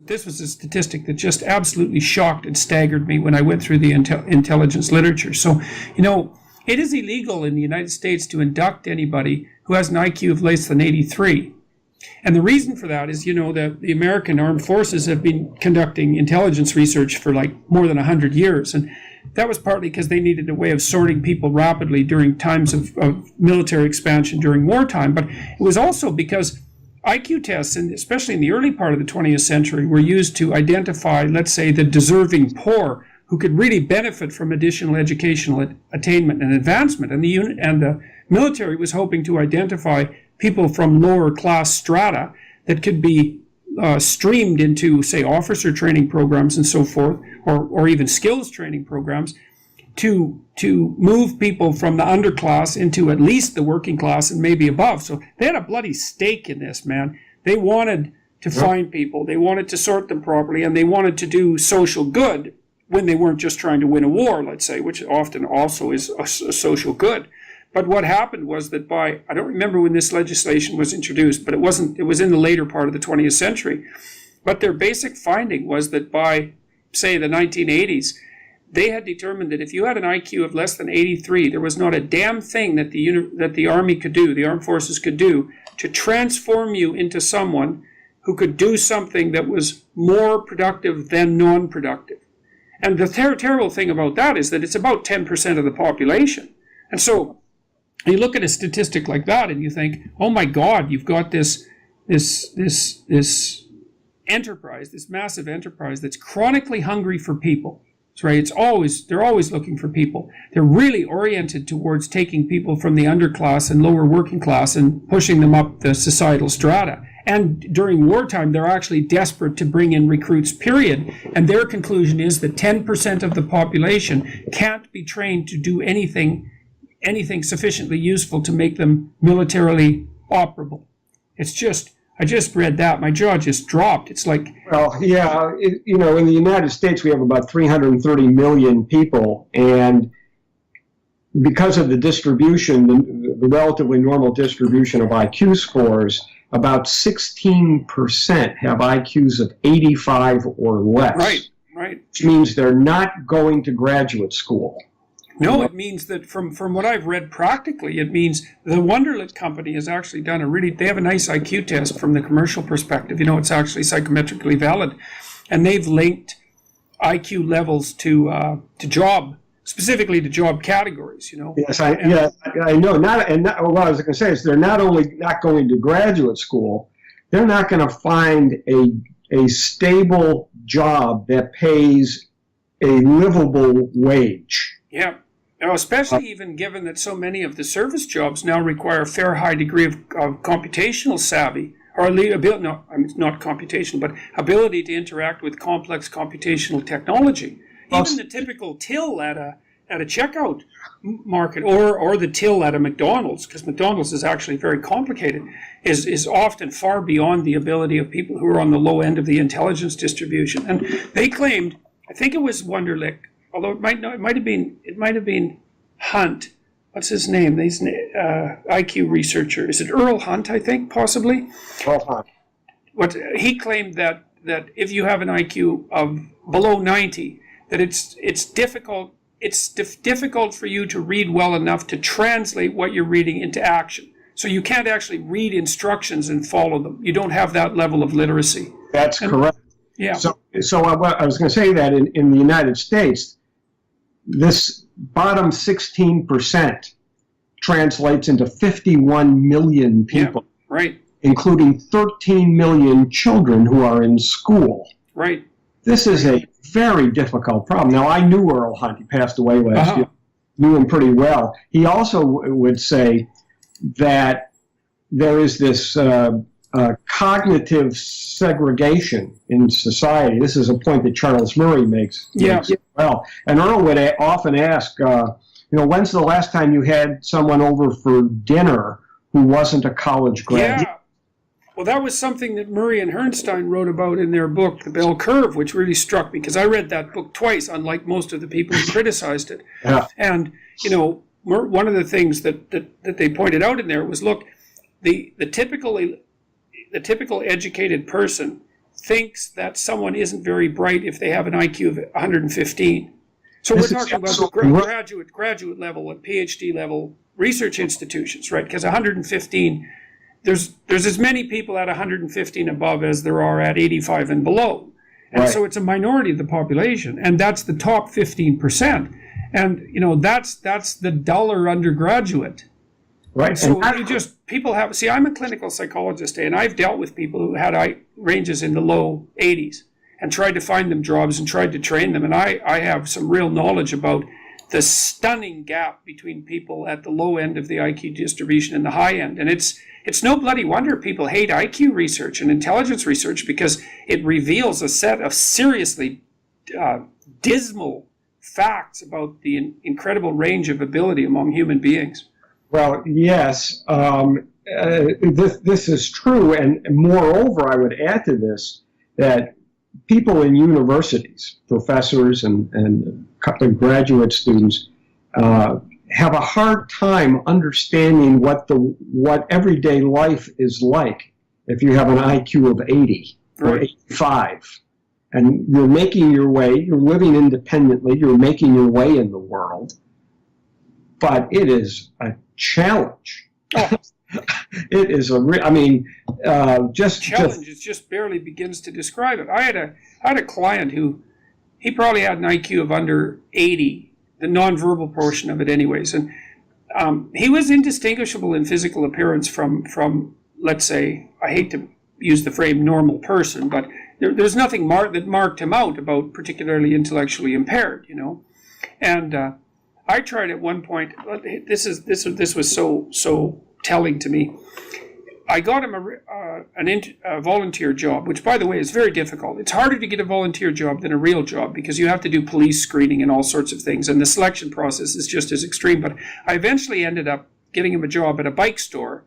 This was a statistic that just absolutely shocked and staggered me when I went through the intelligence literature. So, it is illegal in the United States to induct anybody who has an IQ of less than 83. And the reason for that is, that the American Armed Forces have been conducting intelligence research for like more than 100 years. And that was partly because they needed a way of sorting people rapidly during times of military expansion during wartime. But it was also because IQ tests, and especially in the early part of the 20th century, were used to identify, let's say, the deserving poor who could really benefit from additional educational attainment and advancement. And the military was hoping to identify people from lower class strata that could be streamed into, say, officer training programs and so forth, or even skills training programs, to move people from the underclass into at least the working class and maybe above. So they had a bloody stake in this, man. They wanted to find people, they wanted to sort them properly, and they wanted to do social good when they weren't just trying to win a war, let's say, which often also is a social good. But what happened was that I don't remember when this legislation was introduced, but it was in the later part of the 20th century. But their basic finding was that by, say, the 1980s, they had determined that if you had an IQ of less than 83, there was not a damn thing that the Army could do, the Armed Forces could do, to transform you into someone who could do something that was more productive than non-productive. And the terrible thing about that is that it's about 10% of the population. And so you look at a statistic like that and you think, oh my God, you've got this enterprise, this massive enterprise that's chronically hungry for people. That's right. They're always looking for people. They're really oriented towards taking people from the underclass and lower working class and pushing them up the societal strata. And during wartime, they're actually desperate to bring in recruits, period. And their conclusion is that 10% of the population can't be trained to do anything sufficiently useful to make them militarily operable. I just read that. My jaw just dropped. It's like... Well, yeah, in the United States, we have about 330 million people. And because of the distribution, the relatively normal distribution of IQ scores, about 16% have IQs of 85 or less. Right. Which means they're not going to graduate school. No, it means that from what I've read practically, it means the Wonderlic company has actually done they have a nice IQ test from the commercial perspective. It's actually psychometrically valid. And they've linked IQ levels to job, specifically to job categories, Yes, I know. What I was going to say is they're not only not going to graduate school, they're not going to find a stable job that pays a livable wage. Yeah. Now, especially even given that so many of the service jobs now require a fair high degree of computational savvy, or ability, not computational, but ability to interact with complex computational technology. Even the typical till at a checkout market, or the till at a McDonald's, because McDonald's is actually very complicated, is often far beyond the ability of people who are on the low end of the intelligence distribution. And they claimed, I think it was Wonderlic, although it might have been Hunt. What's his name? He's IQ researcher. Is it Earl Hunt? I think possibly. Earl Hunt. What he claimed that if you have an IQ of below 90, that it's difficult. It's difficult for you to read well enough to translate what you're reading into action. So you can't actually read instructions and follow them. You don't have that level of literacy. That's correct. Yeah. So I was going to say that in the United States, this bottom 16% translates into 51 million people, right, including 13 million children who are in school. Right. This is a very difficult problem. Now, I knew Earl Hunt. He passed away last year. Knew him pretty well. He also would say that there is this cognitive segregation in society. This is a point that Charles Murray makes well. And Earl would often ask, when's the last time you had someone over for dinner who wasn't a college graduate? Yeah. Well, that was something that Murray and Herrnstein wrote about in their book, The Bell Curve, which really struck me, because I read that book twice, unlike most of the people who criticized it. Yeah. And, one of the things that they pointed out in there was, look, the typical educated person thinks that someone isn't very bright if they have an IQ of 115. So we're talking about graduate level and PhD level research institutions, right? Because 115, there's as many people at 115 above as there are at 85 and below. And so it's a minority of the population, and that's the top 15%. And, you know, that's the duller undergraduate. Right. So people have, see, I'm a clinical psychologist, and I've dealt with people who had ranges in the low 80s and tried to find them jobs and tried to train them. And I have some real knowledge about the stunning gap between people at the low end of the IQ distribution and the high end. And it's no bloody wonder people hate IQ research and intelligence research, because it reveals a set of seriously dismal facts about the incredible range of ability among human beings. Well, yes, this is true. And moreover, I would add to this that people in universities, professors and graduate students, have a hard time understanding what everyday life is like if you have an IQ of 80 or 85. And you're making your way, you're living independently, you're making your way in the world. But it is a challenge. Oh. It is challenge. It just barely begins to describe it. I had a client who, he probably had an IQ of under 80, the nonverbal portion of it anyways. And he was indistinguishable in physical appearance from, let's say, I hate to use the phrase normal person, but there's nothing that marked him out about particularly intellectually impaired, you know. And I tried at one point, this was so telling to me. I got him a volunteer job, which, by the way, is very difficult. It's harder to get a volunteer job than a real job, because you have to do police screening and all sorts of things, and the selection process is just as extreme. But I eventually ended up getting him a job at a bike/bookstore,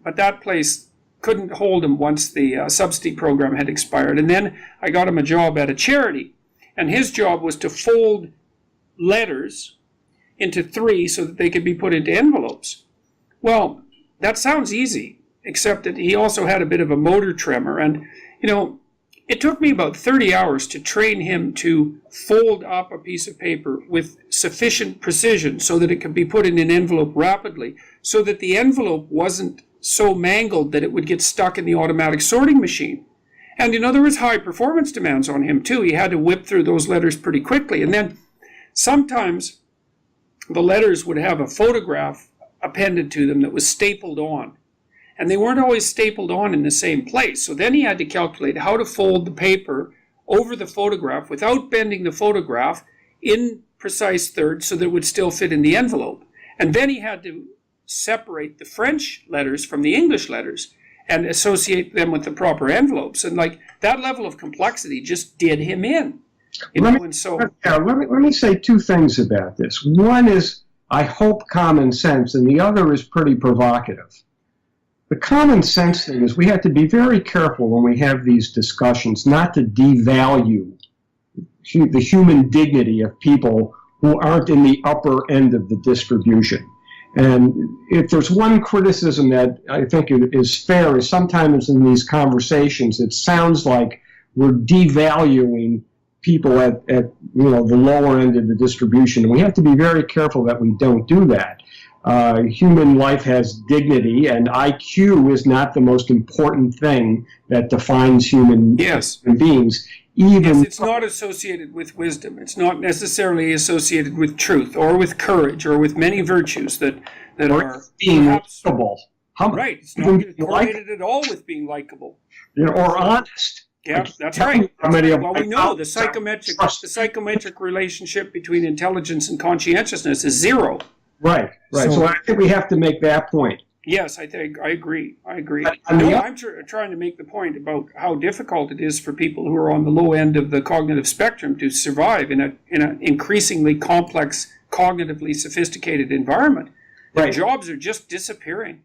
but that place couldn't hold him once the subsidy program had expired. And then I got him a job at a charity, and his job was to fold letters into 3 so that they could be put into envelopes. Well, that sounds easy, except that he also had a bit of a motor tremor. And, you know, it took me about 30 hours to train him to fold up a piece of paper with sufficient precision so that it could be put in an envelope rapidly, so that the envelope wasn't so mangled that it would get stuck in the automatic sorting machine. And, you know, there was high performance demands on him, too. He had to whip through those letters pretty quickly. And then sometimes the letters would have a photograph appended to them that was stapled on. And they weren't always stapled on in the same place. So then he had to calculate how to fold the paper over the photograph without bending the photograph in precise thirds so that it would still fit in the envelope. And then he had to separate the French letters from the English letters and associate them with the proper envelopes. And like that level of complexity just did him in. Let me say 2 things about this. One is, I hope, common sense, and the other is pretty provocative. The common sense thing is we have to be very careful when we have these discussions not to devalue the human dignity of people who aren't in the upper end of the distribution. And if there's one criticism that I think is fair, is sometimes in these conversations it sounds like we're devaluing people at the lower end of the distribution. And we have to be very careful that we don't do that. Human life has dignity, and IQ is not the most important thing that defines human beings. It's not associated with wisdom. It's not necessarily associated with truth or with courage or with many virtues that are being likable. Right. It's not correlated at all with being likable. Or honest. Yeah, that's right. Well, we know the psychometric relationship between intelligence and conscientiousness is 0. Right. So I think we have to make that point. Yes, I agree. I'm trying to make the point about how difficult it is for people who are on the low end of the cognitive spectrum to survive in an increasingly complex, cognitively sophisticated environment. Their jobs are just disappearing.